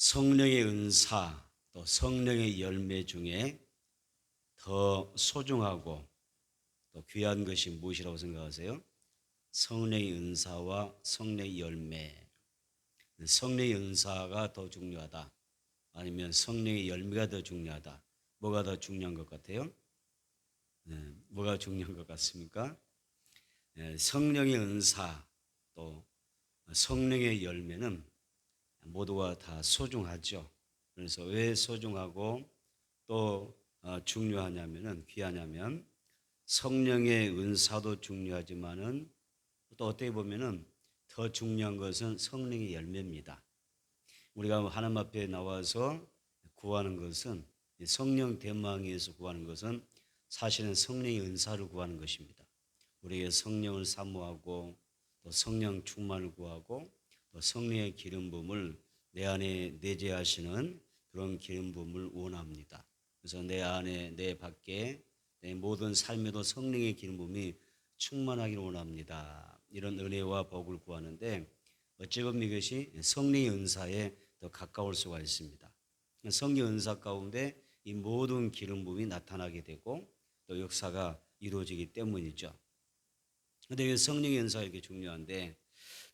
성령의 은사 또 성령의 열매 중에 더 소중하고 또 귀한 것이 무엇이라고 생각하세요? 성령의 은사와 성령의 열매. 성령의 은사가 더 중요하다. 아니면 성령의 열매가 더 중요하다. 뭐가 더 중요한 것 같아요? 뭐가 중요한 것 같습니까? 성령의 은사 또 성령의 열매는 모두가 다 소중하죠. 그래서 왜 소중하고 또 중요하냐면은 귀하냐면 성령의 은사도 중요하지만은 또 어떻게 보면은 더 중요한 것은 성령의 열매입니다. 우리가 하나님 앞에 나와서 구하는 것은 성령 대망에서 구하는 것은 사실은 성령의 은사를 구하는 것입니다. 우리에게 성령을 사모하고 또 성령 충만을 구하고 또 성령의 기름 부음을 내 안에 내재하시는 그런 기름 부음을 원합니다. 그래서 내 안에 내 밖에 내 모든 삶에도 성령의 기름 부음이 충만하기를 원합니다. 이런 은혜와 복을 구하는데 어찌 보면 이것이 성령의 은사에 더 가까울 수가 있습니다. 성령 은사 가운데 이 모든 기름 부음이 나타나게 되고 또 역사가 이루어지기 때문이죠. 그런데 성령의 은사가 이렇게 중요한데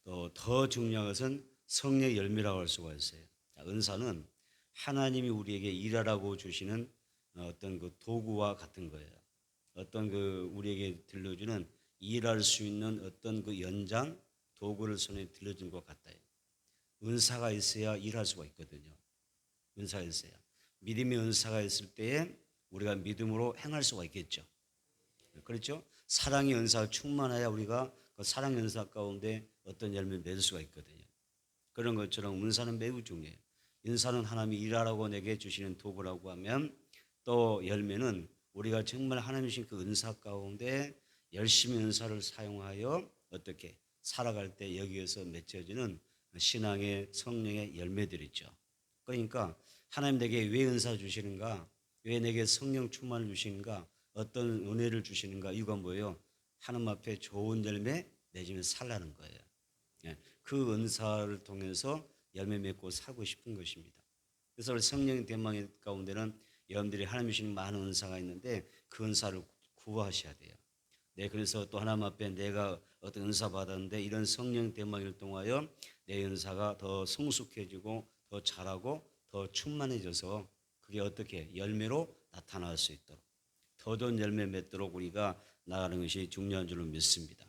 또 더 중요한 것은 성령의 열매라고 할 수가 있어요. 은사는 하나님이 우리에게 일하라고 주시는 어떤 그 도구와 같은 거예요. 어떤 그 우리에게 들려주는 일할 수 있는 어떤 그 연장 도구를 손에 들려준 것 같아요. 은사가 있어야 일할 수가 있거든요. 은사가 있어야. 믿음의 은사가 있을 때에 우리가 믿음으로 행할 수가 있겠죠. 그렇죠? 사랑의 은사가 충만해야 우리가 그 사랑의 은사 가운데 어떤 열매를 맺을 수가 있거든요. 그런 것처럼 은사는 매우 중요해요. 은사는 하나님이 일하라고 내게 주시는 도구라고 하면 또 열매는 우리가 정말 하나님 주신 그 은사 가운데 열심히 은사를 사용하여 어떻게 살아갈 때 여기에서 맺혀지는 신앙의 성령의 열매들이죠. 그러니까 하나님 내게 왜 은사 주시는가? 왜 내게 성령 충만을 주시는가? 어떤 은혜를 주시는가? 이유가 뭐예요? 하나님 앞에 좋은 열매 맺으면 살라는 거예요. 그 은사를 통해서 열매 맺고 살고 싶은 것입니다. 그래서 우리 성령의 대망의 가운데는 여러분들이 하나님 주시는 많은 은사가 있는데 그 은사를 구하셔야 돼요. 그래서 또 하나님 앞에 내가 어떤 은사 받았는데 이런 성령 대망을 통하여 내 은사가 더 성숙해지고 더 잘하고 더 충만해져서 그게 어떻게 열매로 나타날 수 있도록 더 좋은 열매 맺도록 우리가 나가는 것이 중요한 줄로 믿습니다.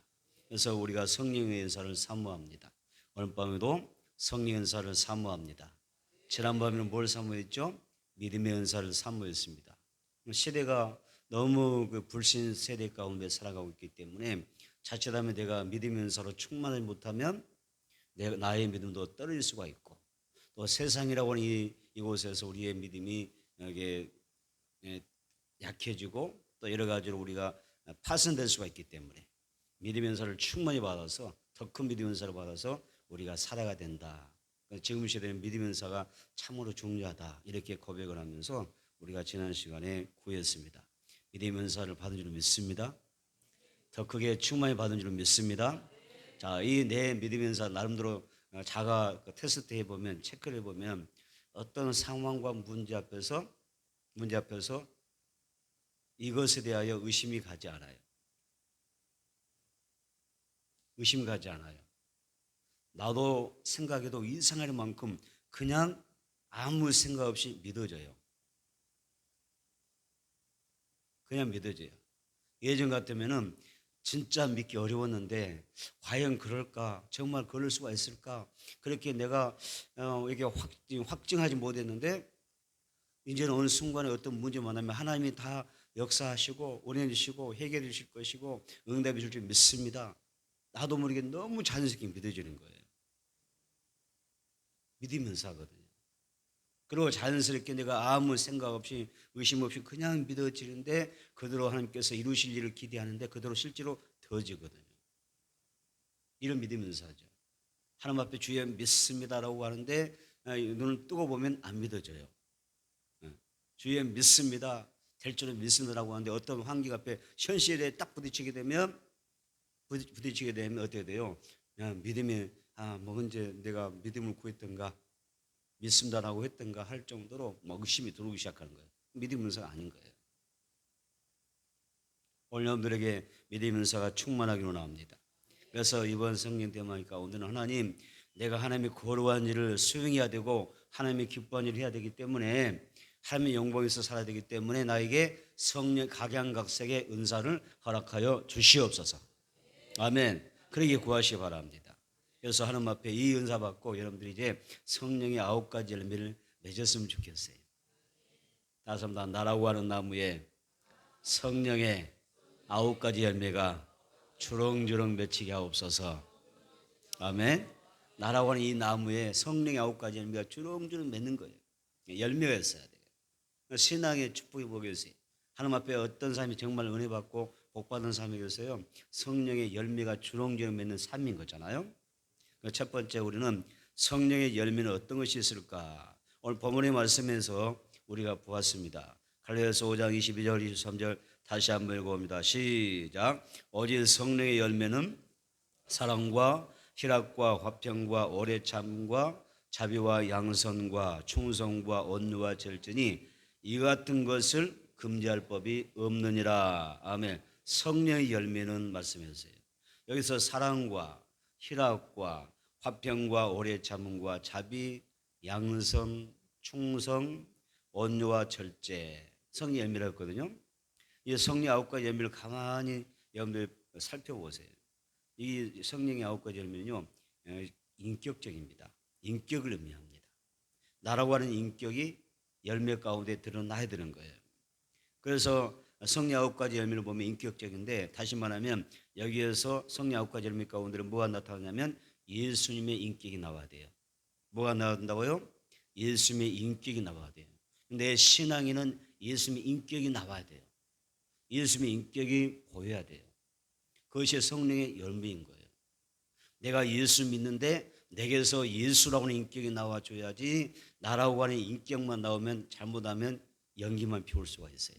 그래서 우리가 성령의 은사를 사모합니다. 오늘 밤에도 성령의 은사를 사모합니다. 지난밤에는 뭘 사모했죠? 믿음의 은사를 사모했습니다. 시대가 너무 그 불신 세대 가운데 살아가고 있기 때문에 자칫하면 내가 믿음의 은사로 충만하지 못하면 나의 믿음도 떨어질 수가 있고 또 세상이라고 하는 이곳에서 우리의 믿음이 이게 약해지고 또 여러 가지로 우리가 파손될 수가 있기 때문에 믿음의 은사를 충만히 받아서 더 큰 믿음의 은사를 받아서 우리가 살아가야 된다. 지금 시대는 믿음의 은사가 참으로 중요하다. 이렇게 고백을 하면서 우리가 지난 시간에 구했습니다. 믿음의 은사를 받은 줄 믿습니다. 더 크게 충만히 받은 줄 믿습니다. 자, 이 내 믿음의 은사 나름대로 자가 테스트 해보면 체크를 해보면 어떤 상황과 문제 앞에서 이것에 대하여 의심이 가지 않아요. 의심 가지 않아요. 나도 생각해도 이상할 만큼 그냥 아무 생각 없이 믿어져요. 그냥 믿어져요. 예전 같으면은 진짜 믿기 어려웠는데 과연 그럴까? 정말 그럴 수가 있을까? 그렇게 내가 이게 확증하지 못했는데 이제는 어느 순간에 어떤 문제 만나면 하나님이 다 역사하시고 은혜 주시고 해결해 주실 것이고 응답해 줄 줄 믿습니다. 나도 모르게 너무 자연스럽게 믿어지는 거예요. 믿음의 은사거든요. 그리고 자연스럽게 내가 아무 생각 없이 의심 없이 그냥 믿어지는데 그대로 하나님께서 이루실 일을 기대하는데 그대로 실제로 되어지거든요. 이런 믿음의 은사죠. 하나님 앞에 주여 믿습니다라고 하는데 눈을 뜨고 보면 안 믿어져요. 주여 믿습니다. 될 줄은 믿습니다라고 하는데 어떤 환경 앞에 현실에 딱 부딪히게 되면 어떻게 돼요? 그냥 믿음이 뭐 언제 내가 믿음을 구했던가 믿습니다라고 했던가 할 정도로 막 의심이 들어오기 시작하는 거예요. 믿음 은사가 아닌 거예요. 오늘 여러분들에게 믿음 은사가 충만하기로 원합니다. 그래서 이번 성령 대망 가운데는 하나님, 내가 하나님의 거룩한 일을 수행해야 되고 하나님의 기뻐하는 일을 해야 되기 때문에, 하나님의 영광에서 살아야 되기 때문에 나에게 성령 각양각색의 은사를 허락하여 주시옵소서. 아멘. 그러게 구하시기 바랍니다. 그래서 하나님 앞에 이 은사 받고 여러분들이 이제 성령의 9가지 열매를 맺었으면 좋겠어요. 다시 한번, 나라고 하는 나무에 성령의 9가지 열매가 주렁주렁 맺히게 하옵소서. 아멘. 나라고 하는 이 나무에 성령의 9가지 열매가 주렁주렁 맺는 거예요. 열매가 있어야 돼요. 신앙의 축복이 뭐겠어요? 하나님 앞에 어떤 사람이 정말 은혜 받고 복 받은 사람이겠어요? 성령의 열매가 주렁주렁 맺는 삶인 거잖아요. 첫 번째, 우리는 성령의 열매는 어떤 것이 있을까? 오늘 본문의 말씀에서 우리가 보았습니다. 갈라디아서 5장 22절 23절 다시 한번 읽어봅니다. 시작. 오직 성령의 열매는 사랑과 희락과 화평과 오래 참과 자비와 양선과 충성과 온유와 절제니 이 같은 것을 금지할 법이 없느니라. 아멘. 성령의 열매는 말씀하세요. 여기서 사랑과 희락과 화평과 오래 참음과 자비, 양선, 충성, 온유와 절제, 성령 열매라고 했거든요. 이 성령 9가지 열매를 가만히 여러분들 살펴보세요. 이 성령의 9가지 열매는요, 인격적입니다. 인격을 의미합니다. 나라고 하는 인격이 열매 가운데 드러나야 되는 거예요. 그래서 성령 9가지 열매를 보면 인격적인데, 다시 말하면 여기에서 성령 9가지 열매 가운데는 뭐가 나타나냐면 예수님의 인격이 나와야 돼요. 뭐가 나온다고요? 예수님의 인격이 나와야 돼요. 내 신앙에는 예수님의 인격이 나와야 돼요. 예수님의 인격이 보여야 돼요. 그것이 성령의 열매인 거예요. 내가 예수 믿는데 내게서 예수라고 하는 인격이 나와줘야지, 나라고 하는 인격만 나오면 잘못하면 연기만 피울 수가 있어요.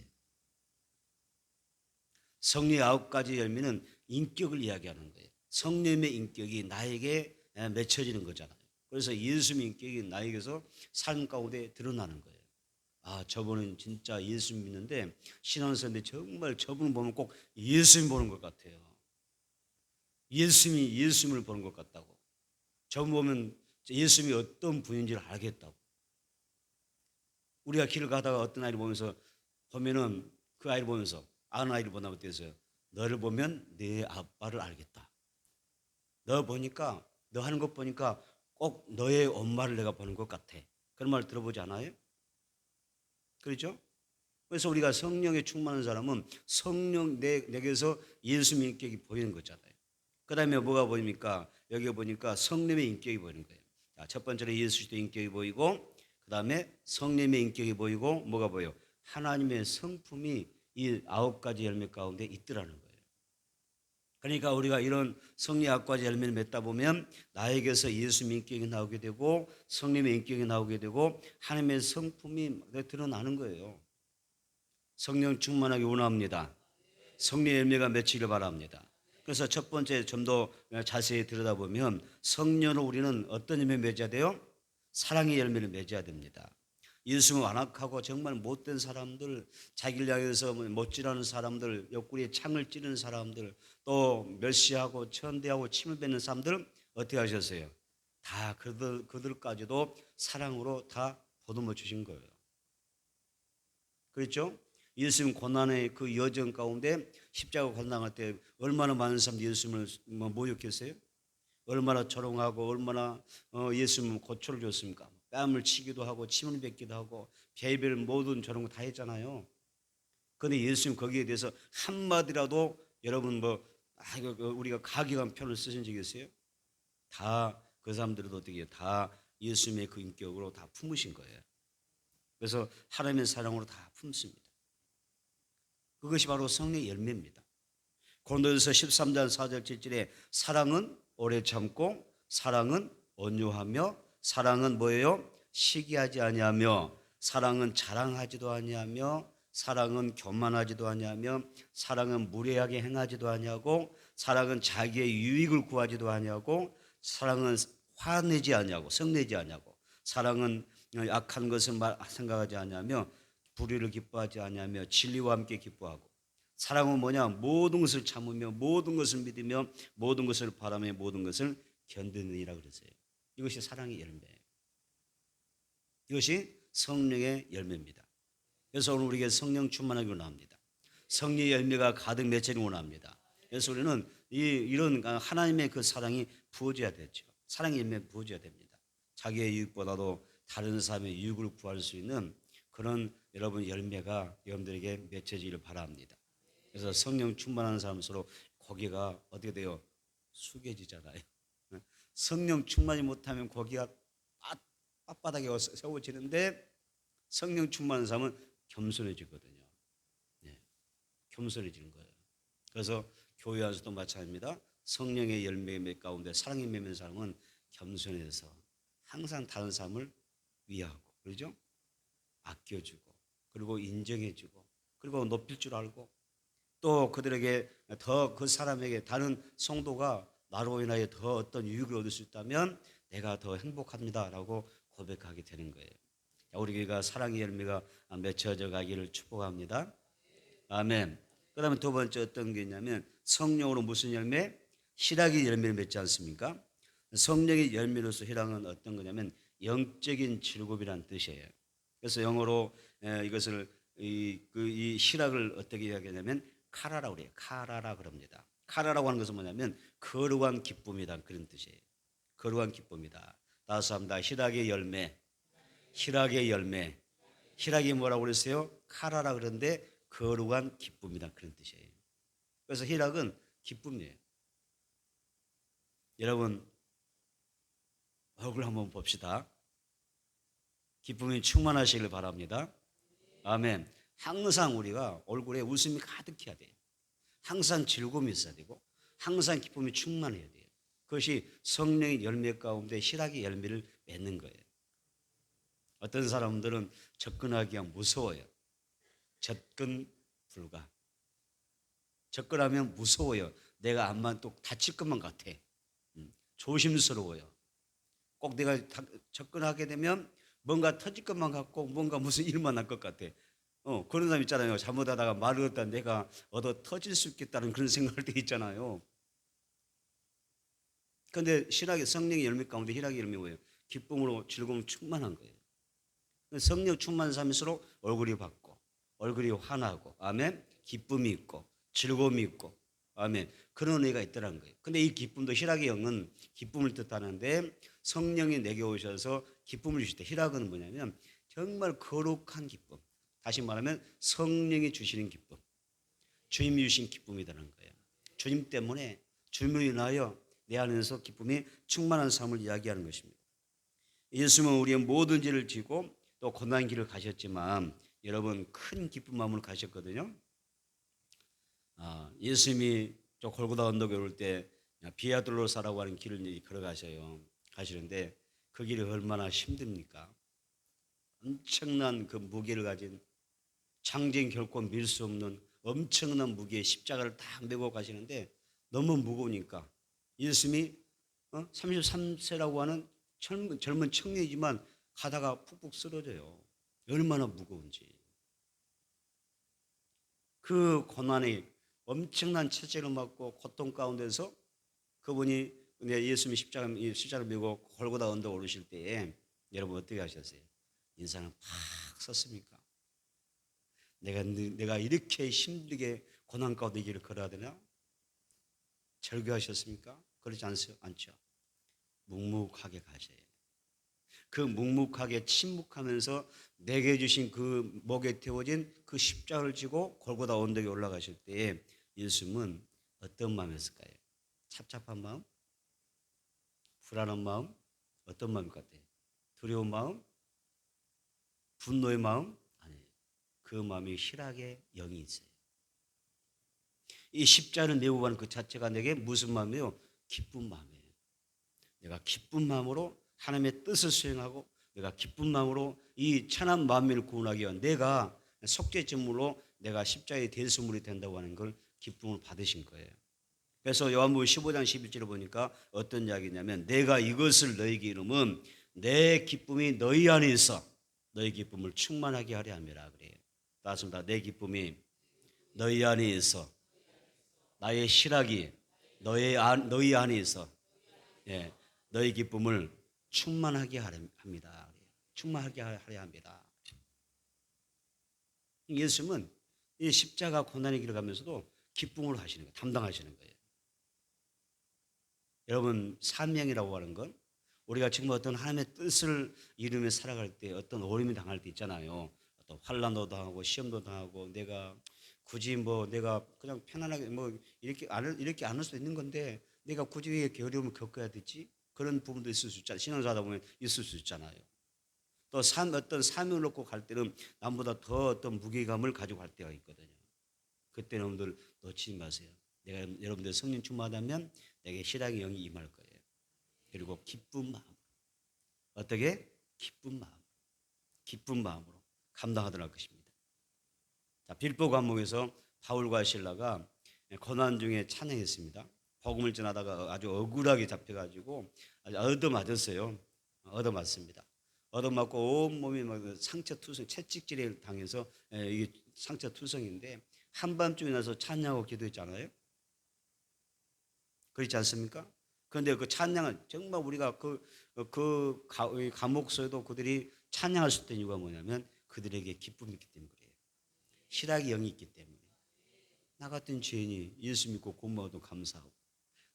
성령의 9가지 열매는 인격을 이야기하는 거예요. 성령의 인격이 나에게 맺혀지는 거잖아요. 그래서 예수님의 인격이 나에게서 삶 가운데 드러나는 거예요. 아, 저분은 진짜 예수 믿는데 신앙생활인데 정말 저분 보면 꼭 예수님 보는 것 같아요. 예수님이 예수님을 보는 것 같다고. 저분 보면 예수님이 어떤 분인지를 알겠다고. 우리가 길을 가다가 어떤 아이를 보면은 그 아이를 보면서, 아는 아이를 보면 어때서요? 너를 보면 내 아빠를 알겠다. 너 보니까, 너 하는 것 보니까 꼭 너의 엄마를 내가 보는 것 같아. 그런 말 들어보지 않아요? 그렇죠? 그래서 우리가 성령에 충만한 사람은 성령 내게서 예수님의 인격이 보이는 거잖아요. 그 다음에 뭐가 보입니까? 여기 보니까 성령의 인격이 보이는 거예요. 자, 첫 번째로 예수의 인격이 보이고, 그 다음에 성령의 인격이 보이고, 뭐가 보여요? 하나님의 성품이 이 9가지 열매 가운데 있더라는 거예요. 그러니까 우리가 이런 성령 9가지 열매를 맺다 보면 나에게서 예수님의 인격이 나오게 되고, 성령의 인격이 나오게 되고, 하나님의 성품이 드러나는 거예요. 성령 충만하게 원합니다. 성령의 열매가 맺히길 바랍니다. 그래서 첫 번째, 좀 더 자세히 들여다보면 성령으로 우리는 어떤 열매 맺어야 돼요? 사랑의 열매를 맺어야 됩니다. 예수는 완악하고 정말 못된 사람들, 자기를 향해서 못질하는 사람들, 옆구리에 창을 찌르는 사람들, 또 멸시하고 천대하고 침을 뱉는 사람들 어떻게 하셨어요? 다 그들까지도 사랑으로 다 보듬어 주신 거예요. 그렇죠? 예수님 고난의 그 여정 가운데 십자가 고난할 때 얼마나 많은 사람들이 예수님을 모욕했어요? 얼마나 조롱하고 얼마나 예수님은 고초를 줬습니까? 뺨을 치기도 하고 침을 뱉기도 하고 별별 모든 저런 거 다 했잖아요. 그런데 예수님 거기에 대해서 한마디라도, 여러분 우리가 가격한 표현을 쓰신 적이 있어요? 다 그 사람들도 어떻게 해요? 다 예수님의 그 인격으로 다 품으신 거예요. 그래서 하나님의 사랑으로 다 품습니다. 그것이 바로 성령의 열매입니다. 고린도전서 13장 4절 7절에 사랑은 오래 참고, 사랑은 온유하며, 사랑은 뭐예요? 시기하지 아니하며, 사랑은 자랑하지도 아니하며, 사랑은 교만하지도 아니하며, 사랑은 무례하게 행하지도 아니하고, 사랑은 자기의 유익을 구하지도 아니하고, 사랑은 화내지 아니하고, 성내지 아니하고, 사랑은 악한 것을 생각하지 않으며 불의를 기뻐하지 않으며 진리와 함께 기뻐하고 사랑은 뭐냐? 모든 것을 참으며 모든 것을 믿으며 모든 것을 바라며 모든 것을 견디느니라 그랬어요. 이것이 사랑의 열매예요. 이것이 성령의 열매입니다. 그래서 오늘 우리에게 성령 충만하기를 원합니다. 성령의 열매가 가득 맺히기를 원합니다. 그래서 우리는 이런 하나님의 그 사랑이 부어져야 되죠. 사랑의 열매 부어져야 됩니다. 자기의 이익보다도 다른 사람의 이익을 구할 수 있는 그런 여러분 열매가 여러분들에게 맺혀지기를 바랍니다. 그래서 성령 충만한 사람일수록 고기가 어떻게 돼요? 숙여지잖아요. 성령 충만이 못하면 고기가 빳빳하게 세워지는데 성령 충만한 사람은 겸손해지거든요. 네, 겸손해지는 거예요. 그래서 교회 안에서도 마찬가지입니다. 성령의 열매 가운데 사랑의 맺는 사람은 겸손해서 항상 다른 사람을 위하고, 그렇죠? 아껴주고, 그리고 인정해주고, 그리고 높일 줄 알고, 또 그들에게 더 그 사람에게 다른 성도가 나로 인하여 더 어떤 유익을 얻을 수 있다면 내가 더 행복합니다라고 고백하게 되는 거예요. 우리 교회가 사랑의 열매가 맺혀져 가기를 축복합니다. 아멘. 그 다음에 두 번째 어떤 게 있냐면 성령으로 무슨 열매? 희락의 열매를 맺지 않습니까? 성령의 열매로서 희락은 어떤 거냐면 영적인 즐거움이란 뜻이에요. 그래서 영어로 이것을 이 희락을 어떻게 이야기하냐면 카라라고 그래요. 카라라 그럽니다. 카라라고 하는 것은 뭐냐면 거룩한 기쁨이다 그런 뜻이에요. 거룩한 기쁨이다. 다시 합니다. 희락의 열매. 희락의 열매. 희락이 뭐라고 그랬어요? 카라라 그런데 거룩한 기쁨이다 그런 뜻이에요. 그래서 희락은 기쁨이에요. 여러분 얼굴 한번 봅시다. 기쁨이 충만하시길 바랍니다. 아멘. 항상 우리가 얼굴에 웃음이 가득해야 돼요. 항상 즐거움이 있어야 되고 항상 기쁨이 충만해야 돼요. 그것이 성령의 열매 가운데 희락의 열매를 맺는 거예요. 어떤 사람들은 접근하기가 무서워요. 접근 불가. 접근하면 무서워요. 내가 안만 또 다칠 것만 같아. 조심스러워요. 꼭 내가 접근하게 되면 뭔가 터질 것만 같고 뭔가 무슨 일만 날 것 같아. 그런 사람 있잖아요. 잘못하다가 말을 했다 내가 얻어 터질 수 있겠다는 그런 생각할 때 있잖아요. 그런데 희락의 성령의 열매 가운데 희락의 열매 뭐예요? 기쁨으로 즐거움 충만한 거예요. 성령 충만한 삶일수록 얼굴이 밝고 얼굴이 환하고 아멘. 기쁨이 있고 즐거움이 있고 아멘. 그런 의가 있더라는 거예요. 근데 이 기쁨도 희락의 영은 기쁨을 뜻하는데 성령이 내게 오셔서 기쁨을 주실 때 희락은 뭐냐면 정말 거룩한 기쁨. 다시 말하면 성령이 주시는 기쁨. 주님이 주신 기쁨이라는 거예요. 주님 때문에 주님을 인하여 내 안에서 기쁨이 충만한 삶을 이야기하는 것입니다. 예수님은 우리의 모든 죄를 지고 또 고난의 길을 가셨지만 여러분 큰 기쁨 마음으로 가셨거든요. 예수님이 저 골고다 언덕에 오를 때 비아돌로사라고 하는 길을 가시는데 그 길이 얼마나 힘듭니까? 엄청난 그 무게를 가진 장대인 결코 밀 수 없는 엄청난 무게의 십자가를 딱 메고 가시는데 너무 무거우니까 예수님이 33세라고 하는 젊은 청년이지만 가다가 푹푹 쓰러져요. 얼마나 무거운지. 그 고난이 엄청난 채찍을 맞고 고통 가운데서 그분이 예수님이 십자가를 메고 골고다 언덕 오르실 때에 여러분 어떻게 하셨어요? 인상을 팍 썼습니까? 내가 이렇게 힘들게 고난 가운데 이 길을 걸어야 되나? 절규하셨습니까? 그렇지 않죠. 묵묵하게 가셔요. 그 묵묵하게 침묵하면서 내게 주신 그 목에 태워진 그 십자가를 지고 골고다 언덕에 올라가실 때에 예수님은 어떤 마음이었을까요? 찹찹한 마음? 불안한 마음? 어떤 마음일 것 같아요? 두려운 마음? 분노의 마음? 아니에요. 그 마음이 희락의 영이 있어요. 이 십자가를 메고 가는 그 자체가 내게 무슨 마음이에요? 기쁜 마음이에요. 내가 기쁜 마음으로 하나님의 뜻을 수행하고 내가 기쁜 마음으로 이 천한 만민을 구원하기 위한 내가 속죄제물로 내가 십자가의 대수물이 된다고 하는 걸 기쁨을 받으신 거예요. 그래서 요한복음 15장 11절을 보니까 어떤 이야기냐면 내가 이것을 너에게 이름은 내 기쁨이 너희 안에 있어 너희 기쁨을 충만하게 하려 함이라 그래요. 따습니다. 내 기쁨이 너희 안에 있어 나의 실학이 너희 안에 있어 예, 너희 기쁨을 충만하게 하려 합니다. 충만하게 하려 합니다. 예수님은 이 십자가 고난의 길을 가면서도 기쁨으로 하시는 거예요. 담당하시는 거예요. 여러분 사명이라고 하는 건 우리가 지금 어떤 하나님의 뜻을 이루며 살아갈 때 어떤 어려움이 당할 때 있잖아요. 어떤 환난도 당하고 시험도 당하고 내가 굳이 내가 그냥 편안하게 이렇게 안 할 수도 있는 건데 내가 굳이 왜 이렇게 어려움을 겪어야 되지? 그런 부분도 있을 수 있잖아요. 신앙사다 보면 있을 수 있잖아요. 또 어떤 사명을 놓고 갈 때는 남보다 더 어떤 무게감을 가지고 갈 때가 있거든요. 그때는 여러분들 놓치지 마세요. 내가 여러분들 성령 충만하면 내게 실학의 영이 임할 거예요. 그리고 기쁜 마음. 어떻게? 기쁜 마음으로 감당하도록 할 것입니다. 자, 빌보 감옥에서 바울과 실라가 고난 중에 찬양했습니다. 복음을 전하다가 아주 억울하게 잡혀가지고 아주 얻어맞았어요. 얻어맞습니다. 얻어맞고 온몸이 막 상처 투성, 채찍질을 당해서 이게 상처 투성인데 한밤중에 나서 찬양하고 기도했잖아요. 그렇지 않습니까? 그런데 그 찬양은 정말 우리가 그 감옥소에도 그들이 찬양할 수 있던 이유가 뭐냐면 그들에게 기쁨이 있기 때문에 그래요. 실학의 영이 있기 때문에. 나 같은 죄인이 예수 믿고 구원받아도 감사하고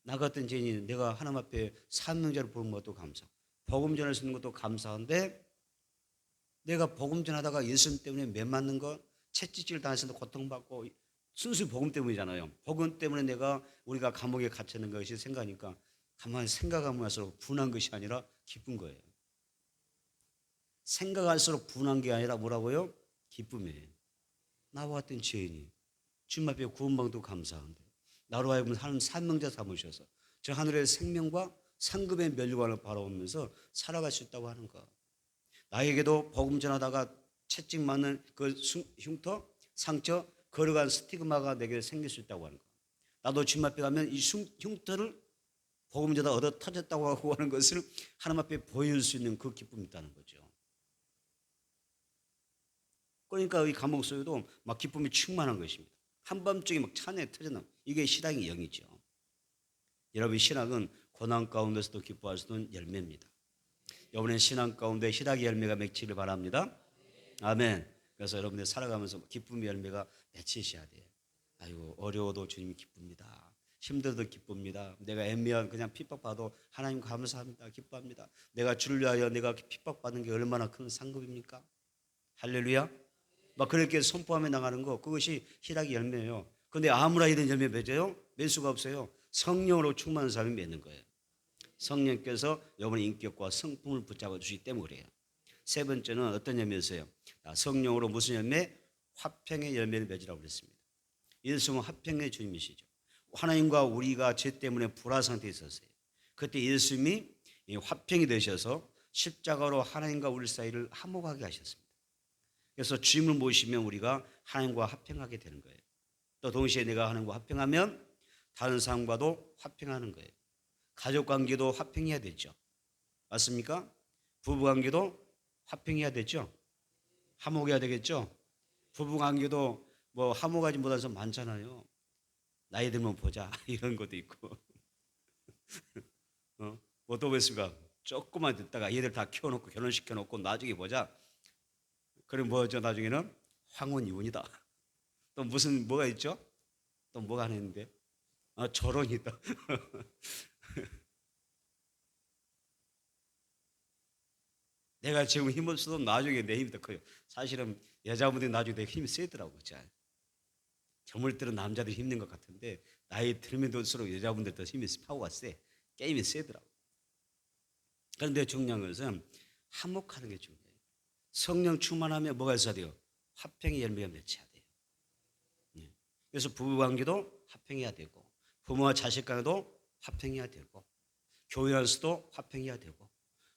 나 같은 죄인이 내가 하나님 앞에 사명자를 부른 것도 감사하고 복음 전할 수 있는 것도 감사한데 내가 복음 전하다가 예수님 때문에 매 맞는 거 채찍질 당해서 고통받고 순수히 복음 때문이잖아요. 복음 때문에 우리가 감옥에 갇혀있는 것이 생각하니까 가만히 생각하면 할수록 분한 것이 아니라 기쁜 거예요. 생각할수록 분한 게 아니라 뭐라고요? 기쁨이에요. 나와 같은 죄인이 주님 앞에 구원받도 감사한데 나로 하여금 하나님 사명자 삼으셔서 저 하늘의 생명과 상급의 면류관을 바라보면서 살아갈 수 있다고 하는 거. 나에게도 복음 전하다가 채찍 맞는 그 흉터, 상처, 걸어간 스티그마가 내게 생길 수 있다고 하는 거. 나도 주님 앞에 가면 이 흉터를 복음 전하다 얻어 터졌다고 하고 하는 것을 하나님 앞에 보여줄 수 있는 그 기쁨이 있다는 거죠. 그러니까 이 감옥 속에도 막 기쁨이 충만한 것입니다. 한밤중에 막 찬양이 터져나 이게 신앙의 영이죠. 여러분 신앙은 고난 가운데서도 기뻐할 수 있는 열매입니다. 이번에 신앙 가운데 신앙의 열매가 맺히길 바랍니다. 아멘. 그래서 여러분들 살아가면서 기쁨의 열매가 맺히셔야 돼요. 아이고 어려워도 주님이 기쁩니다. 힘들어도 기쁩니다. 내가 애매한 그냥 핍박받아도 하나님 감사합니다. 기뻐합니다. 내가 주를 위하여 내가 핍박받는 게 얼마나 큰 상급입니까? 할렐루야. 막 그렇게 선포하며 나가는 거 그것이 희락의 열매예요. 그런데 아무나 이런 열매 맺어요? 맺을 수가 없어요. 성령으로 충만한 사람이 맺는 거예요. 성령께서 여러분의 인격과 성품을 붙잡아 주시기 때문에 그래요. 세 번째는 어떤 열매였어요? 성령으로 무슨 열매? 화평의 열매를 맺으라고 그랬습니다. 예수님은 화평의 주님이시죠. 하나님과 우리가 죄 때문에 불화 상태에 있었어요. 그때 예수님이 화평이 되셔서 십자가로 하나님과 우리 사이를 화목하게 하셨습니다. 그래서 주님을 모시면 우리가 하나님과 화평하게 되는 거예요. 또 동시에 내가 하나님과 화평하면 다른 사람과도 화평하는 거예요. 가족 관계도 화평해야 되죠. 맞습니까? 부부 관계도 화평해야 되죠. 화목해야 되겠죠. 부부 관계도 화목하지 못한 사람 많잖아요. 나이 들면 보자 이런 것도 있고 또 뵙습니까? 조금만 듣다가 얘들 다 키워놓고 결혼시켜놓고 나중에 보자. 그럼 뭐죠? 나중에는 황혼이혼이다. 또 뭐가 있죠? 또 뭐가 하나 있는데 결혼이다. 내가 지금 힘을 써도 나중에 내 힘이 더 커요. 사실은 여자분들이 나중에 내 힘이 세더라고. 젊을 때는 남자들이 힘든 것 같은데 나이 들면 들수록 여자분들 더 힘이 파워가 세. 게임이 세더라고. 그런데 중요한 것은 화목하는 게 중요해요. 성령 충만하면 뭐가 있어야 돼요? 화평의 열매가 맺혀야 돼요. 그래서 부부관계도 화평해야 되고 부모와 자식 간에도 화평해야 되고 교회 안에서도 화평해야 되고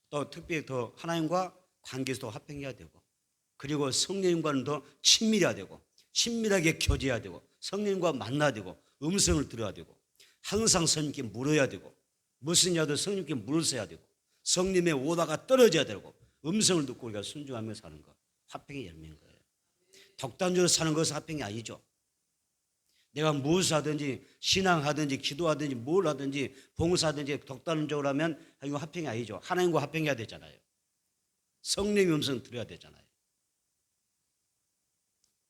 또 특별히 더 하나님과 관계에서도 화평해야 되고 그리고 성령님과는 더 친밀해야 되고 친밀하게 교제해야 되고 성령님과 만나야 되고 음성을 들어야 되고 항상 성령님께 물어야 되고 무슨 일이라도 성령님께 물을 써야 되고 성님의 오다가 떨어져야 되고 음성을 듣고 우리가 순종하며 사는 것, 화평의 열매인 거예요. 독단적으로 사는 것은 화평이 아니죠. 내가 무엇을 하든지 신앙하든지 기도하든지 뭘 하든지 봉사하든지 독단적으로 하면 이거 화평이 아니죠. 하나님과 화평해야 되잖아요. 성령의 음성 들어야 되잖아요.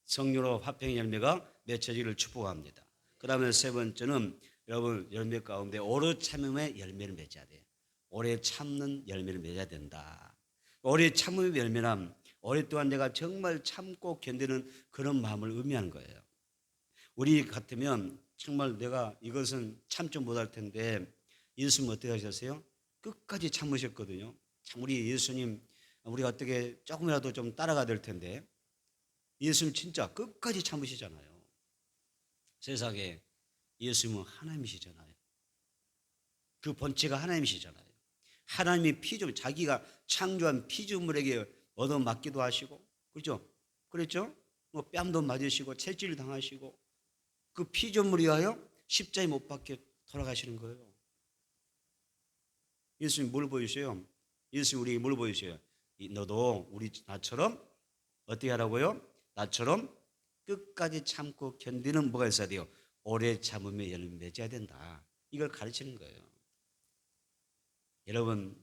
성령으로 화평의 열매가 맺혀지기를 축복합니다. 그 다음에 세 번째는 여러분 열매 가운데 오래 참음의 열매를 맺어야 돼요. 오래 참는 열매를 맺어야 된다. 오래 참음의 열매란 오랫동안 내가 정말 참고 견디는 그런 마음을 의미하는 거예요. 우리 같으면 정말 내가 이것은 참지 못할 텐데 예수님 어떻게 하셨어요? 끝까지 참으셨거든요. 참 우리 예수님 우리가 어떻게 조금이라도 좀 따라가야 될 텐데 예수님 진짜 끝까지 참으시잖아요. 세상에 예수님은 하나님이시잖아요. 그 본체가 하나님이시잖아요. 하나님이 피조물 자기가 창조한 피조물에게 얻어맞기도 하시고 그렇죠? 그랬죠? 뭐 뺨도 맞으시고 채찍을 당하시고 그 피조물이 하여 십자가에 못 박혀 돌아가시는 거예요. 예수님 뭘 보이세요? 예수님 우리에게 뭘 보이세요? 너도 우리 나처럼 어떻게 하라고요? 나처럼 끝까지 참고 견디는 뭐가 있어야 돼요? 오래 참으며 열매 맺어야 된다. 이걸 가르치는 거예요. 여러분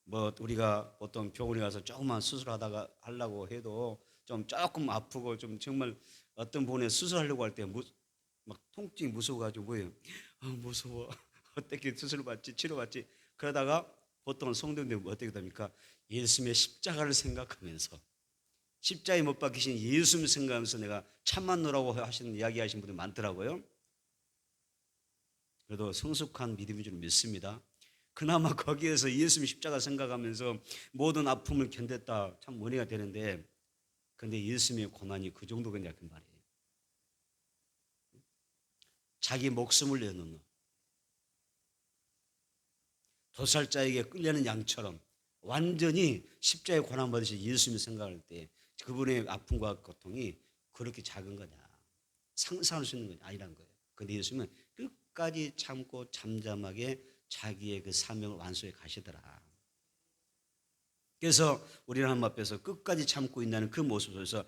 뭐 우리가 보통 병원에 가서 조금만 수술하다가 하려고 해도 좀 조금 아프고 좀 정말 어떤 부분에 수술하려고 할 때 막 통증이 무서워가지고 뭐예요? 무서워. 어떻게 수술 받지 치료 받지 그러다가 보통 성도님들 어떻게 됩니까? 예수님의 십자가를 생각하면서 십자가에 못 박히신 예수님 생각하면서 내가 참만 놓으라고 하시는 이야기 하시는 분들 많더라고요. 그래도 성숙한 믿음인 줄 믿습니다. 그나마 거기에서 예수님 십자가 생각하면서 모든 아픔을 견뎠다 참 은혜가 되는데 근데 예수님의 고난이 그 정도겠냐 그 말이에요. 자기 목숨을 내놓는 도살자에게 끌려는 양처럼 완전히 십자가에 고난 받으신 예수님 생각할 때 그분의 아픔과 고통이 그렇게 작은 거냐 상상할 수 있는 건 아니란 거예요. 그런데 예수님은 끝까지 참고 잠잠하게 자기의 그 사명을 완수해 가시더라. 그래서 우리는 하나님 앞에서 끝까지 참고 있다는 그 모습 속에서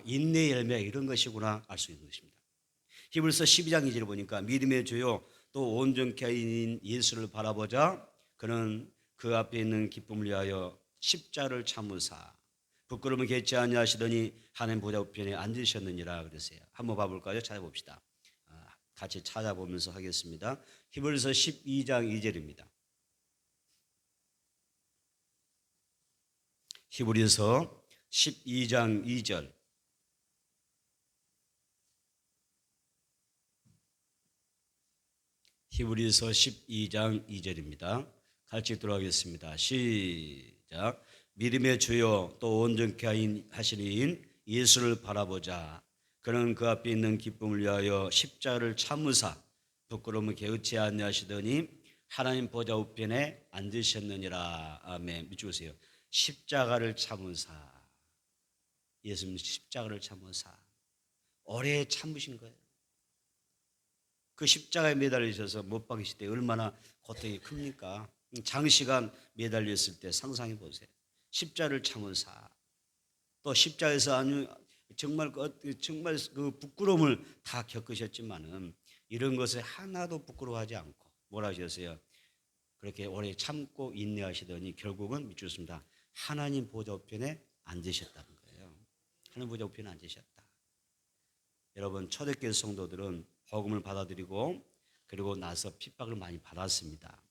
인내의 열매가 이런 것이구나 알 수 있는 것입니다. 히브리서 12장 2절을 보니까 믿음의 주요 또 온전케 하인 예수를 바라보자 그는 그 앞에 있는 기쁨을 위하여 십자를 참으사 부끄러움을 개치 아니하시더니 하나님 보좌 우편에 앉으셨느니라 그러세요. 한번 봐볼까요? 찾아봅시다. 같이 찾아보면서 하겠습니다. 히브리서 12장 2절입니다. 히브리서 12장 2절. 히브리서 12장 2절입니다. 같이 들어가겠습니다. 시작. 믿음의 주요 또 온전케 하시는 예수를 바라보자. 그는 그 앞에 있는 기쁨을 위하여 십자가를 참으사 부끄러움을 개의치 아니하시더니 하나님 보좌 우편에 앉으셨느니라. 아멘. 믿으세요. 십자가를 참으사 예수님 십자가를 참으사 오래 참으신 거예요. 그 십자가에 매달리셔서 못 박이실 때 얼마나 고통이 큽니까? 장시간 매달렸을 때 상상해 보세요. 십자가를 참으사 또 십자가에서 아주 정말 그 부끄러움을 다 겪으셨지만은 이런 것에 하나도 부끄러워하지 않고 뭐라 하셨어요? 그렇게 오래 참고 인내하시더니 결국은 믿습니다. 하나님 보좌 우편에 앉으셨다는 거예요. 하나님 보좌 우편에 앉으셨다. 여러분 초대교회 성도들은 복음을 받아들이고 그리고 나서 핍박을 많이 받았습니다.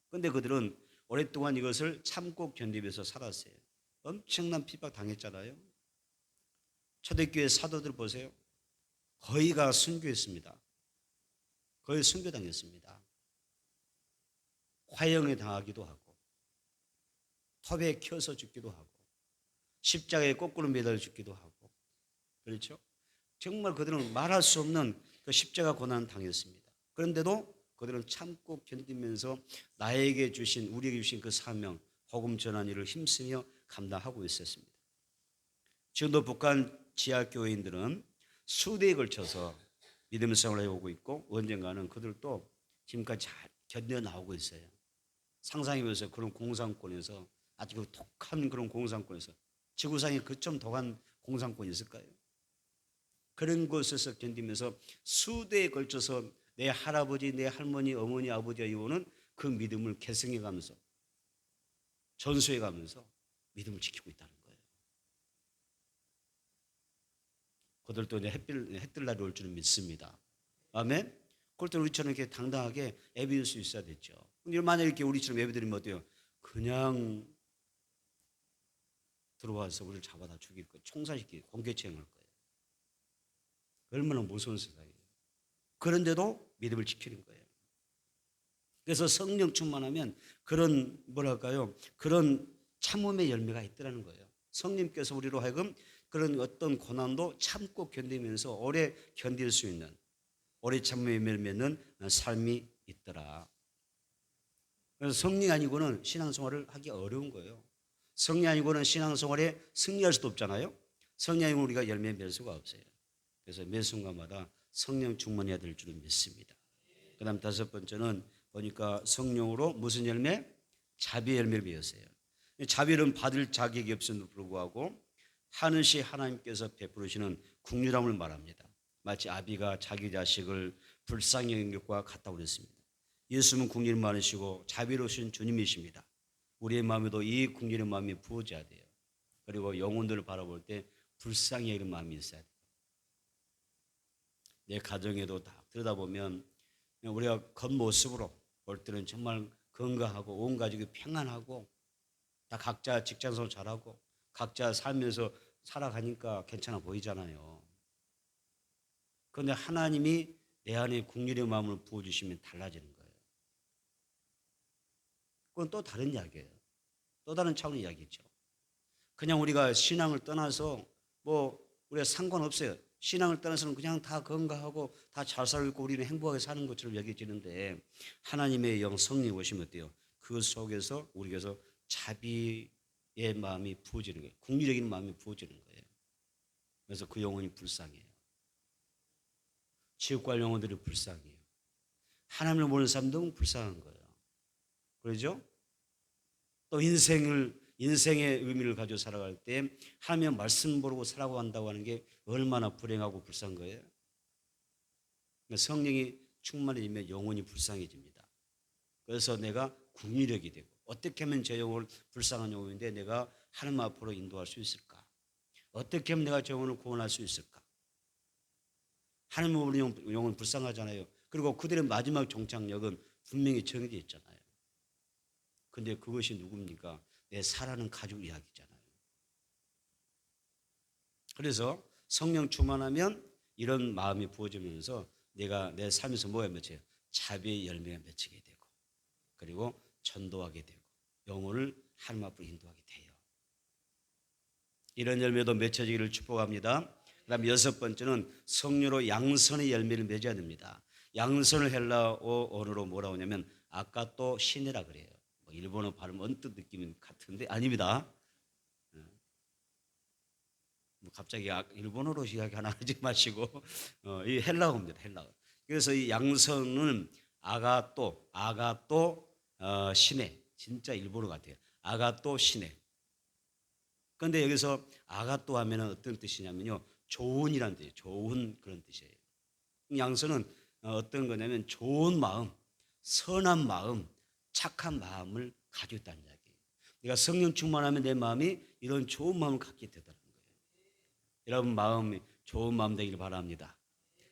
그런데 그들은 오랫동안 이것을 참고 견디면서 살았어요. 엄청난 핍박 당했잖아요. 초대교회 사도들 보세요. 거의가 순교했습니다. 거의 순교당했습니다. 화형에 당하기도 하고 톱에 켜서 죽기도 하고 십자가에 거꾸로 매달려 죽기도 하고 그렇죠? 정말 그들은 말할 수 없는 그 십자가 고난을 당했습니다. 그런데도 그들은 참고 견디면서 나에게 주신 우리에게 주신 그 사명 복음 전한 일을 힘쓰며 감당하고 있었습니다. 지금도 북한 지하교회인들은 수대에 걸쳐서 믿음 생활을 해오고 있고 언젠가는 그들도 지금까지 잘 견뎌나오고 있어요. 상상해보세요. 그런 공산권에서 아주 그 독한 그런 공산권에서 지구상에 그 좀 독한 공산권이 있을까요? 그런 곳에서 견디면서 수대에 걸쳐서 내 할아버지, 내 할머니, 어머니, 아버지가 이오는 그 믿음을 계승해가면서 전수해가면서 믿음을 지키고 있다는 거예요. 그들도 이제 해뜰 날이 올 줄은 믿습니다. 아멘. 그럴 때 우리처럼 이렇게 당당하게 예배드릴 수 있어야 됐죠. 근데 만약에 이렇게 우리처럼 예배드리면 어때요? 그냥 들어와서 우리를 잡아다 죽일 거예요. 총살시키고 공개체행할 거예요. 얼마나 무서운 세상이에요. 그런데도 믿음을 지키는 거예요. 그래서 성령 충만하면 그런 뭐랄까요? 그런 참음의 열매가 있더라는 거예요. 성령께서 우리로 하여금 그런 어떤 고난도 참고 견디면서 오래 견딜 수 있는 오래 참음의 열매를 맺는 삶이 있더라. 그래서 성령 아니고는 신앙생활을 하기 어려운 거예요. 성령 아니고는 신앙생활에 승리할 수도 없잖아요. 성령 아니고 우리가 열매 맺을 수가 없어요. 그래서 매 순간마다 성령 충만해야 될 줄은 믿습니다. 그 다음 다섯 번째는 보니까 성령으로 무슨 열매? 자비의 열매를 맺었어요. 자비는 받을 자격이 없음에도 불구하고 하늘시 하나님께서 베푸시는 국률함을 말합니다. 마치 아비가 자기 자식을 불쌍히 여긴 것과 같다고 그랬습니다. 예수님은 국률이 많으시고 자비로우신 주님이십니다. 우리의 마음에도 이 국률의 마음이 부어져야 돼요. 그리고 영혼들을 바라볼 때 불쌍히 여기는 마음이 있어야 돼요. 내 가정에도 다 들여다보면 우리가 겉모습으로 볼 때는 정말 건강하고 온 가족이 평안하고 다 각자 직장생활 잘하고 각자 살면서 살아가니까 괜찮아 보이잖아요. 그런데 하나님이 내 안에 국률의 마음을 부어주시면 달라지는 거예요. 그건 또 다른 이야기예요. 또 다른 차원의 이야기죠. 그냥 우리가 신앙을 떠나서 뭐 우리가 상관없어요. 신앙을 떠나서는 그냥 다 건강하고 다 잘 살고 있고 우리는 행복하게 사는 것처럼 여겨지는데 하나님의 영 성령이 오시면 어때요? 그 속에서 우리에게서 자비의 마음이 부어지는 거예요. 국리적인 마음이 부어지는 거예요. 그래서 그 영혼이 불쌍해요. 지옥갈 영혼들이 불쌍해요. 하나님을 모르는 사람들은 불쌍한 거예요. 그러죠? 또 인생의 의미를 가지고 살아갈 때 하나님의 말씀 모르고 살아간다고 하는 게 얼마나 불행하고 불쌍한 거예요. 성령이 충만해지면 영혼이 불쌍해집니다. 그래서 내가 국리력이 되고 어떻게 하면 제 영혼을 불쌍한 영혼인데 내가 하나님 앞으로 인도할 수 있을까? 어떻게 하면 내가 제 영혼을 구원할 수 있을까? 하나님 우리 영혼 불쌍하잖아요. 그리고 그들의 마지막 종착역은 분명히 정해져 있잖아요. 근데 그것이 누굽니까? 내 살아는 가족 이야기잖아요. 그래서 성령 충만하면 이런 마음이 부어지면서 내가 내 삶에서 뭐가 맺혀요? 자비의 열매가 맺히게 되고 그리고 전도하게 되고 영혼을 하나님 앞으로 인도하게 돼요. 이런 열매도 맺혀지기를 축복합니다. 그 다음 여섯 번째는 성령으로 양선의 열매를 맺어야 됩니다. 양선을 헬라어 언어로 뭐라고 하냐면 아까또 시네라 그래요. 일본어 발음 언뜻 느낌이 같은데 아닙니다. 갑자기 일본어로 이야기하나 하지 마시고 이 헬라어입니다. 헬라어. 그래서 이 양선은 아가또 시네 진짜 일본어 같아요. 아가또 시네. 그런데 여기서 아가또 하면 어떤 뜻이냐면요. 좋은이란 뜻이에요. 좋은 그런 뜻이에요. 양선은 어떤 거냐면 좋은 마음, 선한 마음, 착한 마음을 가지고 있다는 이야기예요. 내가 성령 충만하면 내 마음이 이런 좋은 마음을 갖게 되더라는 거예요. 여러분 마음이 좋은 마음 되기를 바랍니다.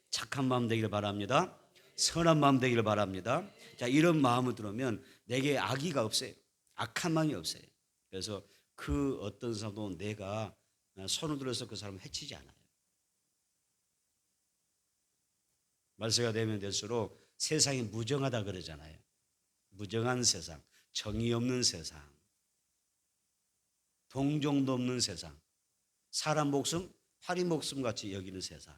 착한 마음 되기를 바랍니다. 선한 마음 되기를 바랍니다. 자, 이런 마음을 들으면 내게 악의가 없어요. 악한 마음이 없어요. 그래서 그 어떤 사람도 내가 손을 들어서 그 사람을 해치지 않아요. 말세가 되면 될수록 세상이 무정하다 그러잖아요. 무정한 세상, 정의 없는 세상, 동정도 없는 세상, 사람 목숨, 파리 목숨 같이 여기는 세상,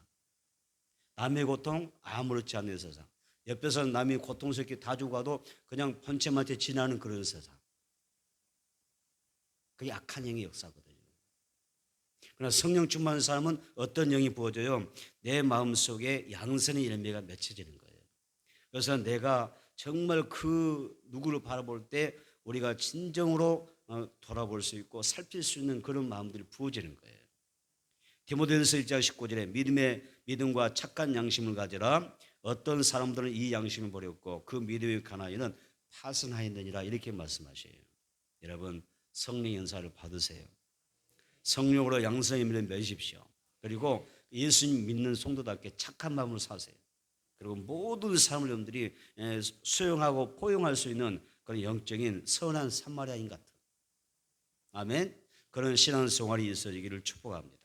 남의 고통 아무렇지 않는 세상, 옆에서 남이 고통스럽게 다 죽어도 그냥 번체한테 지나는 그런 세상. 그게 악한 영의 역사거든요. 그러나 성령 충만한 사람은 어떤 영이 부어져요? 내 마음속에 양선의 열매가 맺혀지는 거예요. 그래서 내가 정말 그 누구를 바라볼 때 우리가 진정으로 돌아볼 수 있고 살필 수 있는 그런 마음들이 부어지는 거예요. 디모데전서 1장 19절에 믿음과 착한 양심을 가져라. 어떤 사람들은 이 양심을 버렸고 그 믿음의 가나이는 파선하였느니라 이렇게 말씀하셔요. 여러분 성령 연사를 받으세요. 성령으로 양성의 미를 맺으십시오. 그리고 예수님 믿는 성도답게 착한 마음으로 사세요. 그리고 모든 사람을 여러분들이 수용하고 포용할 수 있는 그런 영적인 선한 사마리아인 같은 아멘. 그런 신앙생활이 있어지기를 축복합니다.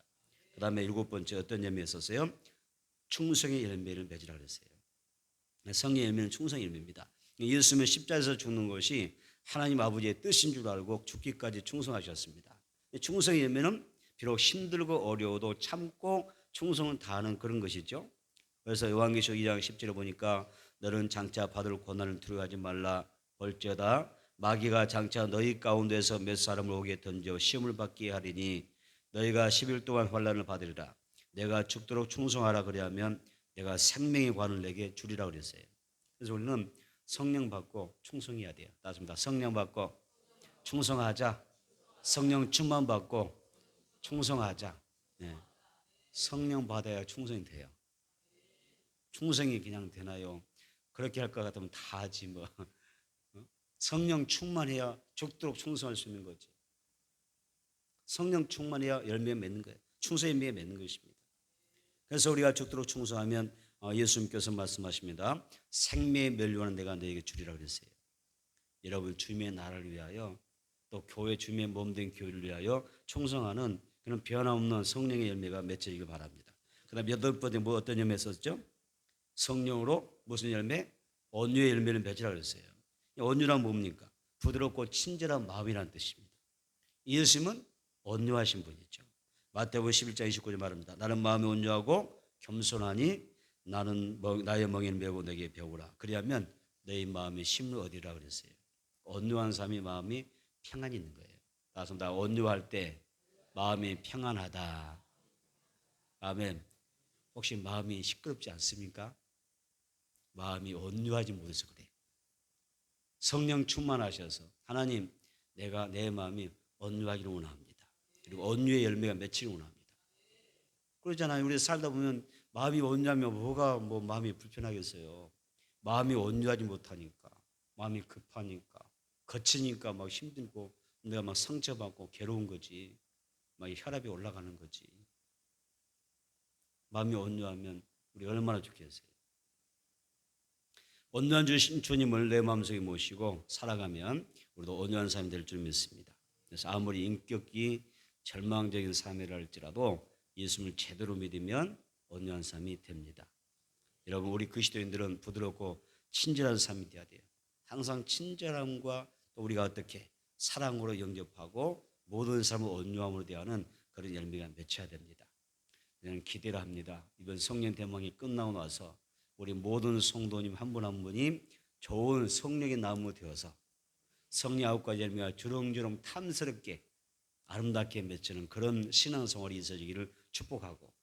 그 다음에 7번째 어떤 열매에 있었어요? 충성의 열매를 맺으라 그랬어요. 성령의 열매는 충성의 열매입니다. 예수님은 십자가에서 죽는 것이 하나님 아버지의 뜻인 줄 알고 죽기까지 충성하셨습니다. 충성의 열매는 비록 힘들고 어려워도 참고 충성을 다하는 그런 것이죠. 그래서 요한계시록 2장 10절에 보니까 너는 장차 받을 고난을 두려워하지 말라. 볼지어다 마귀가 장차 너희 가운데서 몇 사람을 오게 던져 시험을 받게 하리니 너희가 10일 동안 환난을 받으리라. 내가 죽도록 충성하라 그리하면 내가 생명의 관을 내게 주리라 그랬어요. 그래서 우리는 성령 받고 충성해야 돼요. 따집니다. 성령 받고 충성하자. 성령 충만 받고 충성하자. 네. 성령 받아야 충성이 돼요. 충성이 그냥 되나요? 그렇게 할 것 같으면 다 하지 뭐. 성령 충만해야 죽도록 충성할 수 있는 거지. 성령 충만해야 열매 맺는 거예요. 충성의 열매 맺는 것입니다. 그래서 우리가 죽도록 충성하면 예수님께서 말씀하십니다. 생명의 면류관은 내가 너에게 주리라 그랬어요. 여러분 주님의 나라를 위하여 또 교회 주님의 몸된 교회를 위하여 충성하는 그런 변함없는 성령의 열매가 맺혀지길 바랍니다. 그 다음에 8번째 뭐 어떤 열매 썼죠? 성령으로 무슨 열매? 온유의 열매를 맺으라 그랬어요. 온유란 뭡니까? 부드럽고 친절한 마음이라는 뜻입니다. 예수님은 온유하신 분이죠. 마태복음 11장 29절 말합니다. 나는 마음이 온유하고 겸손하니 나는 나의 멍에는 메고 내게 배우라. 그리하면 너희 마음이 심을 얻으리라 그랬어요. 온유한 사람의 마음이 평안이 있는 거예요. 따라서 나 온유할 때 마음이 평안하다. 아멘. 혹시 마음이 시끄럽지 않습니까? 마음이 온유하지 못해서 그래요. 성령 충만하셔서 하나님 내가 내 마음이 온유하기를 원합니다. 그리고 온유의 열매가 맺히기를 원합니다. 그러잖아요. 우리 살다 보면 마음이 온유하면 뭐가 마음이 불편하겠어요. 마음이 온유하지 못하니까 마음이 급하니까 거치니까 막 힘들고 내가 막 상처받고 괴로운 거지. 막 혈압이 올라가는 거지. 마음이 온유하면 우리 얼마나 좋겠어요. 온유한 주님을 내 마음속에 모시고 살아가면 우리도 온유한 사람이 될 줄 믿습니다. 그래서 아무리 인격이 절망적인 삶이라 할지라도 예수님을 제대로 믿으면 온유한 사람이 됩니다. 여러분 우리 그리스도인들은 부드럽고 친절한 사람이 되어야 돼요. 항상 친절함과 또 우리가 어떻게 사랑으로 영접하고 모든 사람을 온유함으로 대하는 그런 열매가 맺혀야 됩니다. 저는 기대를 합니다. 이번 성령 대망이 끝나고 나서 우리 모든 성도님 한 분 한 분이 좋은 성령의 나무 되어서 성령 9가지 열매가 주렁주렁 탐스럽게 아름답게 맺히는 그런 신앙생활이 있어지기를 축복하고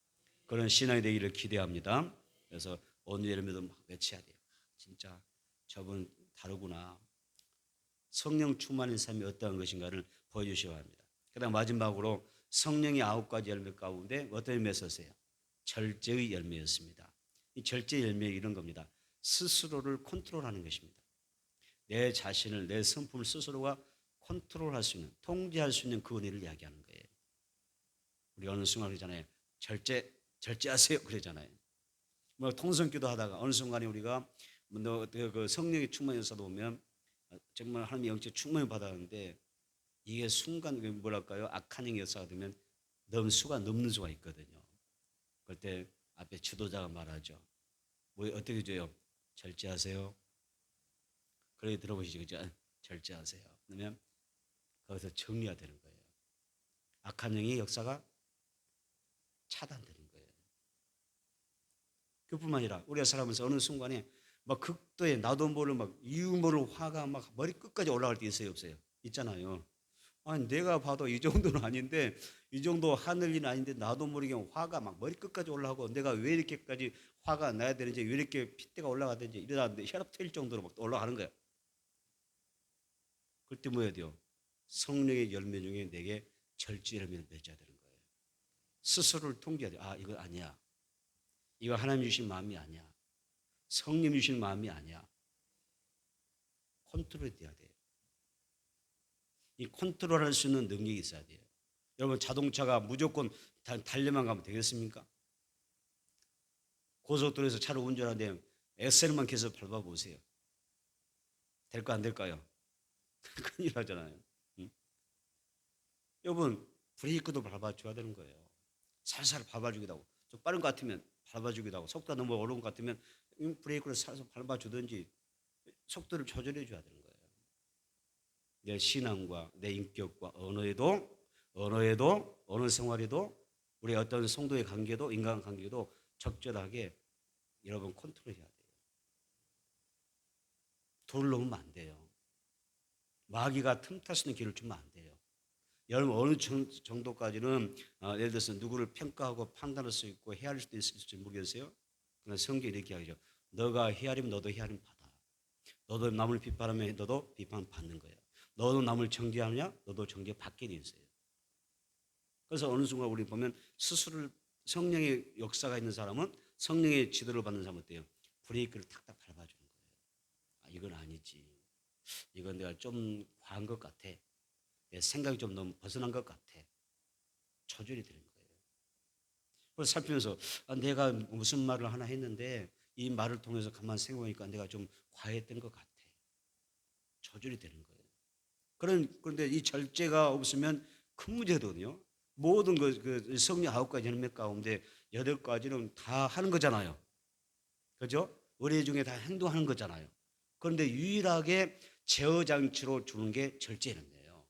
그런 신앙이 되기를 기대합니다. 그래서 오늘 열매도 막 맺혀야 돼요. 진짜 저분 다르구나. 성령 충만한 삶이 어떠한 것인가를 보여주셔야 합니다. 그 다음 마지막으로 성령의 9가지 열매 가운데 어떤 열매 썼어요? 절제의 열매였습니다. 이 절제 열매 이런 겁니다. 스스로를 컨트롤하는 것입니다. 내 자신을 내 성품을 스스로가 컨트롤할 수 있는 통제할 수 있는 그 은혜를 이야기하는 거예요. 우리 어느 순간 그러잖아요. 절제하세요 그러잖아요. 뭐 통성기도 하다가 어느 순간에 우리가 그 성령의 충만해서도 보면 정말 하나님의 영적 충만을 받았는데 이게 순간 뭐랄까요? 악한 영의 역사가 되면 수가 넘는 수가 있거든요. 그럴 때 앞에 지도자가 말하죠. 뭐 어떻게 줘요? 절제하세요. 그래 들어보시죠. 그죠? 절제하세요. 그러면 거기서 정리가 되는 거예요. 악한 영의 역사가 차단되는 거예요. 그뿐만 아니라 우리가 살아가면서 어느 순간에 막 극도의 나도 모를 막 이유 모를 화가 막 머리 끝까지 올라갈 때 있어요, 없어요? 있잖아요. 아니 내가 봐도 이 정도는 아닌데 이 정도 하늘 일은 아닌데 나도 모르게 화가 막 머리 끝까지 올라가고 내가 왜 이렇게까지 화가 나야 되는지 왜 이렇게 핏대가 올라가든지 이러다 혈압 터질 정도로 막 올라가는 거예요. 그때 뭐 해야 돼요? 성령의 열매 중에 내게 절제 열매를 맺어야 되는 거예요. 스스로를 통제해야 돼요. 아, 이거 아니야. 이거 하나님 주신 마음이 아니야. 성령 주신 마음이 아니야. 컨트롤이 돼야 돼요. 이 컨트롤할 수 있는 능력이 있어야 돼요. 여러분, 자동차가 무조건 달려만 가면 되겠습니까? 고속도로에서 차를 운전하는데 엑셀만 계속 밟아보세요. 될까 안 될까요? 큰일 나잖아요. 응? 여러분, 브레이크도 밟아줘야 되는 거예요. 살살 밟아주기도 하고, 좀 빠른 것 같으면 밟아주기도 하고, 속도가 너무 어려운 것 같으면 브레이크를 살살 밟아주든지 속도를 조절해 줘야 되는 거예요. 내 신앙과 내 인격과 언어에도 언어 생활에도 우리 어떤 성도의 관계도 인간관계도 적절하게 여러분 컨트롤해야 돼요. 도를 넘으면 안 돼요. 마귀가 틈탈 수 있는 길을 주면 안 돼요. 여러분 어느 정도까지는 예를 들어서 누구를 평가하고 판단할 수 있고 헤아릴 수도 있을지 모르겠어요. 그러나 성경이 이렇게 하죠. 너가 헤아리면 너도 헤아림 받아. 너도 남을 비판하면 너도 비판 받는 거예요. 너도 남을 정죄하느냐? 너도 정죄 받게 돼 있어요. 그래서 어느 순간 우리 보면 스스로를 성령의 역사가 있는 사람은 성령의 지도를 받는 사람은 어때요? 브레이크를 탁탁 밟아주는 거예요. 아, 이건 아니지. 이건 내가 좀 과한 것 같아. 내 생각이 좀 너무 벗어난 것 같아. 조절이 되는 거예요. 그래서 살피면서 내가 무슨 말을 하나 했는데 이 말을 통해서 가만 생각해보니까 내가 좀 과했던 것 같아. 조절이 되는 거예요. 그런데 이 절제가 없으면 큰 문제거든요. 모든 그 성령 9가지 열매 가운데 8가지는 다 하는 거잖아요. 그죠? 의례 중에 다 행동하는 거잖아요. 그런데 유일하게 제어 장치로 주는 게 절제는 거예요.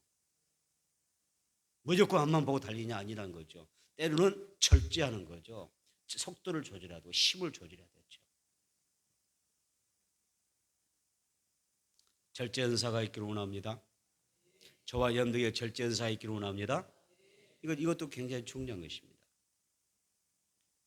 무조건 앞만 보고 달리냐 아니라는 거죠. 때로는 절제하는 거죠. 속도를 조절해야 되고 힘을 조절해야 되죠. 절제 은사가 있기를 원합니다. 저와 여러분들에게 절제 은사가 있기를 원합니다. 이것도 굉장히 중요한 것입니다.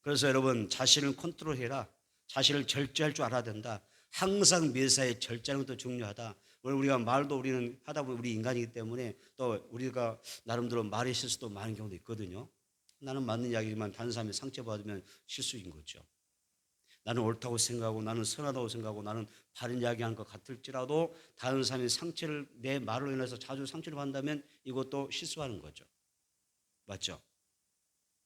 그래서 여러분 자신을 컨트롤해라. 자신을 절제할 줄 알아야 된다. 항상 매사에 절제하는 것도 중요하다. 우리가 말도 우리는 하다 보면 우리 인간이기 때문에 또 우리가 나름대로 말의 실수도 많은 경우도 있거든요. 나는 맞는 이야기지만 다른 사람이 상처받으면 실수인 거죠. 나는 옳다고 생각하고 나는 선하다고 생각하고 나는 바른 이야기한 것 같을지라도 다른 사람이 상처를 내 말로 인해서 자주 상처를 받는다면 이것도 실수하는 거죠. 맞죠?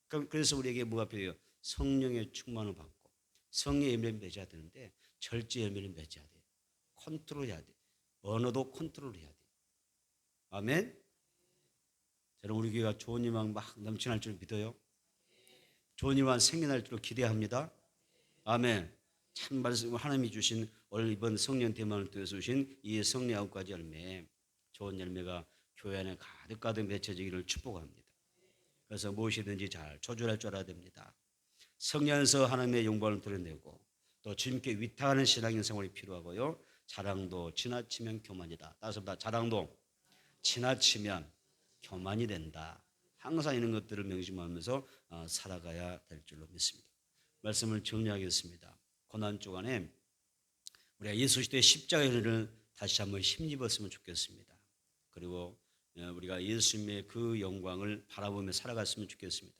그래서 우리에게 뭐가 필요해요? 성령의 충만을 받고 성령의 열매를 맺어야 되는데 절제 열매를 맺어야 돼요. 컨트롤해야 돼요. 언어도 컨트롤해야 돼요. 아멘. 저는 우리 교회가 좋은 일만 막 넘쳐날 줄 믿어요. 좋은 일만 생겨날 줄 기대합니다. 아멘. 참 말씀 하나님이 주신 오늘 이번 성령 대만을 통해서 주신 이 성령 9가지 열매 좋은 열매가 교회 안에 가득가득 맺혀지기를 축복합니다. 그래서 무엇이든지 잘 조절할 줄 알아야 됩니다. 성령에서 하나님의 영광을 드러내고 또 주님께 위탁하는 신앙인 생활이 필요하고요. 자랑도 지나치면 교만이다. 따라서 자랑도 지나치면 교만이 된다. 항상 이런 것들을 명심하면서 살아가야 될 줄로 믿습니다. 말씀을 정리하겠습니다. 고난 주간에 우리가 예수 시대의 십자가를 다시 한번 힘입었으면 좋겠습니다. 그리고 우리가 예수님의 그 영광을 바라보며 살아갔으면 좋겠습니다.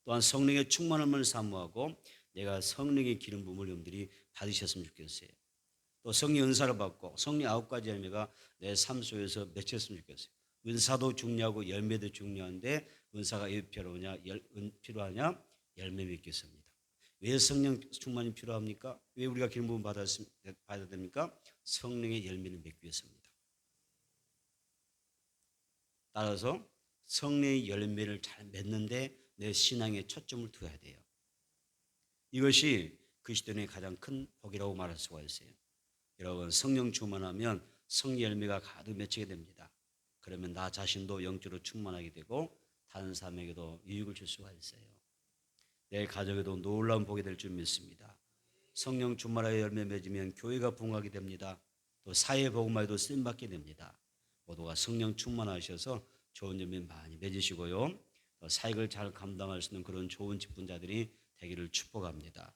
또한 성령의 충만함을 사모하고 내가 성령의 기름 부음을 여러분들이 받으셨으면 좋겠어요. 또 성령 은사를 받고 성령 9가지 열매가 내 삶 속에서 맺혔으면 좋겠어요. 은사도 중요하고 열매도 중요한데 은사가 왜 필요하냐? 열매 맺겠습니다. 왜 성령 충만이 필요합니까? 왜 우리가 기름 부음 받아야 됩니까? 성령의 열매를 맺기 위해서입니다. 따라서 성령의 열매를 잘 맺는데 내 신앙에 초점을 두어야 돼요. 이것이 그리스도인의 가장 큰 복이라고 말할 수가 있어요. 여러분 성령 충만하면 성령 열매가 가득 맺히게 됩니다. 그러면 나 자신도 영적으로 충만하게 되고 다른 사람에게도 유익을 줄 수가 있어요. 내 가정에도 놀라운 복이 될 줄 믿습니다. 성령 충만하게 열매 맺으면 교회가 부흥하게 됩니다. 또 사회 복음화에도 쓰임 받게 됩니다. 모두가 성령 충만하셔서 좋은 열매 많이 맺으시고요. 사역을 잘 감당할 수 있는 그런 좋은 직분자들이 되기를 축복합니다.